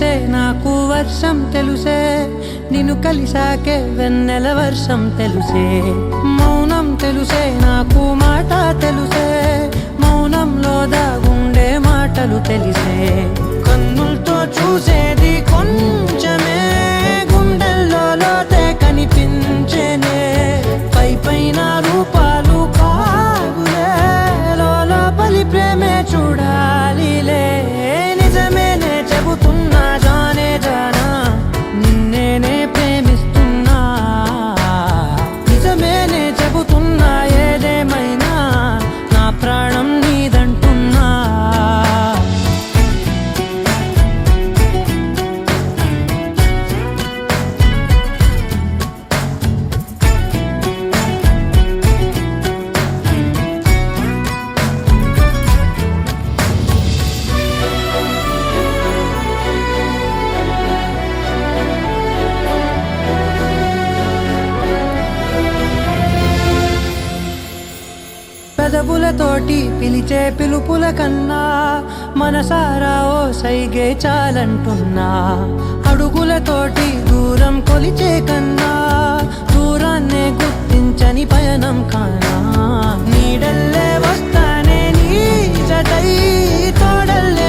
తెలుసే నాకు వర్షం తెలుసే నిన్ను కలిసాకే వెన్నెల వర్షం తెలుసే మౌనం తెలుసే నాకు మాట తెలుసే మౌనంలో దాగుండే మాటలు తెలిసే కన్నులతో చూసేది కొంచెమే గుండెల్లో లోతే కనిపించేనే పై పైన రూపాలు కాగులే లోపలి ప్రేమే చూడాలిలే నిజమేనే చెబుతున్నా జానే జానా నిన్నేనే ప్రేమిస్తున్నా నిజమేనే చెబుతున్నా ఏదేమైనా నా ప్రాణం నీదంటున్నా పెదవులతోటి పిలిచే పిలుపుల కన్నా మనసారా ఓ సైగే చాలంటున్నా అడుగులతోటి దూరం కొలిచే కన్నా దూరాన్నే గుర్తించని పయనం కానా నీడల్లే వస్తానే నీ జతై తోడల్లే